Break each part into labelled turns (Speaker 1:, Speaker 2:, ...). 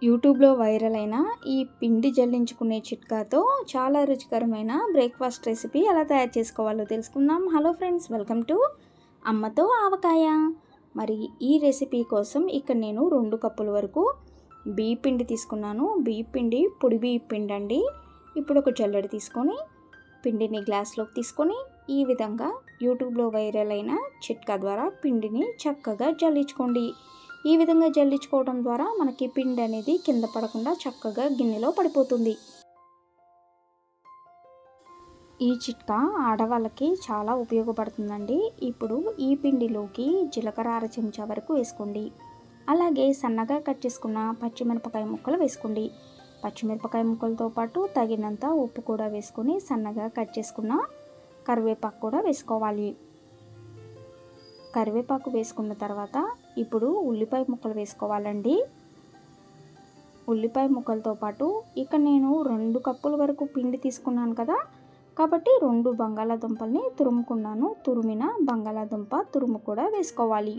Speaker 1: యూట్యూబ్లో వైరల్ అయిన ఈ పిండి జల్లించుకునే చిట్కాతో చాలా రుచికరమైన బ్రేక్ఫాస్ట్ రెసిపీ ఎలా తయారు చేసుకోవాలో తెలుసుకుందాం. హలో ఫ్రెండ్స్, వెల్కమ్ టు అమ్మతో ఆవకాయ. మరి ఈ రెసిపీ కోసం ఇక్కడ నేను 2 కప్పుల వరకు బియ్య పిండి తీసుకున్నాను. బియ్య పిండి పొడి బియ్య పిండి అండి. ఇప్పుడు ఒక జల్లెడ తీసుకొని పిండిని గ్లాస్లోకి తీసుకొని ఈ విధంగా యూట్యూబ్లో వైరల్ అయిన చిట్కా ద్వారా పిండిని చక్కగా జల్లించుకోండి. ఈ విధంగా జల్లించుకోవడం ద్వారా మనకి పిండి అనేది కింద పడకుండా చక్కగా గిన్నెలో పడిపోతుంది. ఈ చిట్కా ఆడవాళ్ళకి చాలా ఉపయోగపడుతుందండి. ఇప్పుడు ఈ పిండిలోకి జీలకర్ర 1/2 చెంచా వరకు వేసుకోండి. అలాగే సన్నగా కట్ చేసుకున్న పచ్చిమిరపకాయ ముక్కలు వేసుకోండి. పచ్చిమిరపకాయ ముక్కలతో పాటు తగినంత ఉప్పు కూడా వేసుకొని సన్నగా కట్ చేసుకున్న కరివేపాకు కూడా వేసుకోవాలి. కరివేపాకు వేసుకున్న తర్వాత ఇప్పుడు ఉల్లిపాయ ముక్కలు వేసుకోవాలండి. ఉల్లిపాయ ముక్కలతో పాటు ఇక్కడ నేను 2 కప్పుల వరకు పిండి తీసుకున్నాను కదా, కాబట్టి 2 బంగాళాదుంపల్ని తురుముకున్నాను. తురిమిన బంగాళాదుంప తురుము కూడా వేసుకోవాలి.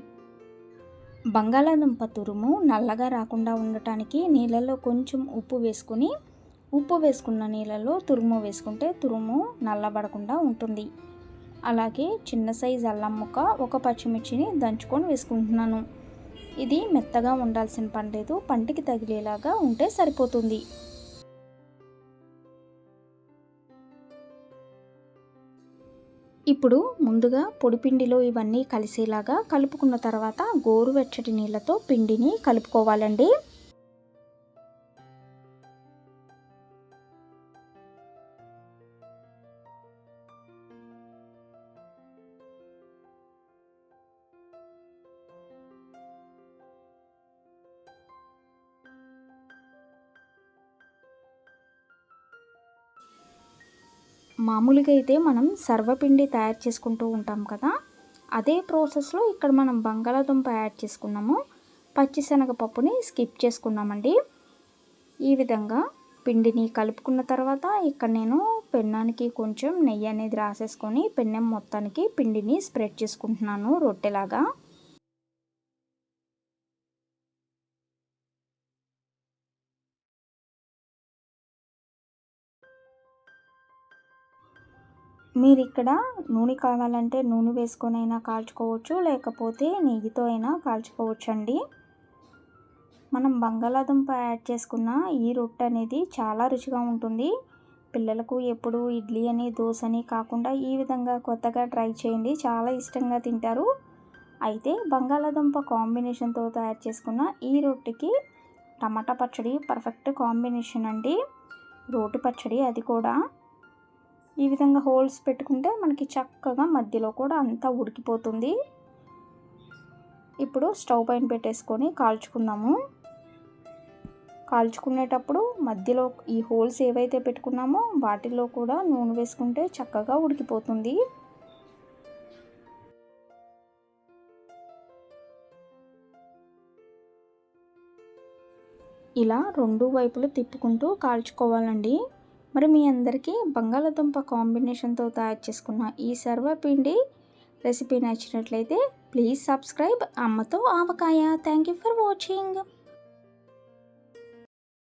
Speaker 1: బంగాళాదుంప తురుము నల్లగా రాకుండా ఉండటానికి నీళ్ళలో కొంచెం ఉప్పు వేసుకుని ఉప్పు వేసుకున్న నీళ్ళలో తురుము వేసుకుంటే తురుము నల్లబడకుండా ఉంటుంది. అలాగే చిన్న సైజు అల్లం ముక్క, ఒక పచ్చిమిర్చిని దంచుకొని వేసుకుంటున్నాను. ఇది మెత్తగా ఉండాల్సిన పని లేదు, పంటికి తగిలేలాగా ఉంటే సరిపోతుంది. ఇప్పుడు ముందుగా పొడిపిండిలో ఇవన్నీ కలిసేలాగా కలుపుకున్న తర్వాత గోరువెచ్చటి నీళ్ళతో పిండిని కలుపుకోవాలండి. మామూలుగా అయితే మనం సర్వపిండి తయారు చేసుకుంటూ ఉంటాం కదా, అదే ప్రాసెస్లో ఇక్కడ మనం బంగాళాదుంప యాడ్ చేసుకున్నాము. పచ్చిశనగపప్పుని స్కిప్ చేసుకున్నామండి. ఈ విధంగా పిండిని కలుపుకున్న తర్వాత ఇక్కడ నేను పెన్నానికి కొంచెం నెయ్యి అనేది రాసేసుకొని పెన్నెం మొత్తానికి పిండిని స్ప్రెడ్ చేసుకుంటున్నాను రొట్టెలాగా. మీరు ఇక్కడ నూనె కావాలంటే నూనె వేసుకొని అయినా కాల్చుకోవచ్చు, లేకపోతే నెయ్యితో అయినా కాల్చుకోవచ్చు అండి. మనం బంగాళాదుంప యాడ్ చేసుకున్న ఈ రొట్టె అనేది చాలా రుచిగా ఉంటుంది. పిల్లలకు ఎప్పుడు ఇడ్లీ అని దోశ అని కాకుండా ఈ విధంగా కొత్తగా ట్రై చేయండి, చాలా ఇష్టంగా తింటారు. అయితే బంగాళాదుంప కాంబినేషన్తో తయారు చేసుకున్న ఈ రొట్టెకి టమాటా పచ్చడి పర్ఫెక్ట్ కాంబినేషన్ అండి. రోటి పచ్చడి అది కూడా. ఈ విధంగా హోల్స్ పెట్టుకుంటే మనకి చక్కగా మధ్యలో కూడా అంతా ఉడికిపోతుంది. ఇప్పుడు స్టవ్ పైన పెట్టేసుకొని కాల్చుకుందాము. కాల్చుకునేటప్పుడు మధ్యలో ఈ హోల్స్ ఏవైతే పెట్టుకున్నామో వాటిల్లో కూడా నూనె వేసుకుంటే చక్కగా ఉడికిపోతుంది. ఇలా 2 వైపులు తిప్పుకుంటూ కాల్చుకోవాలండి. మరి మీ అందరికీ బంగాళాదుంప కాంబినేషన్తో తయారు చేసుకున్న ఈ సర్వపిండి రెసిపీ నచ్చినట్లయితే ప్లీజ్ సబ్స్క్రైబ్ అమ్మతో Avakaya. Thank you for watching.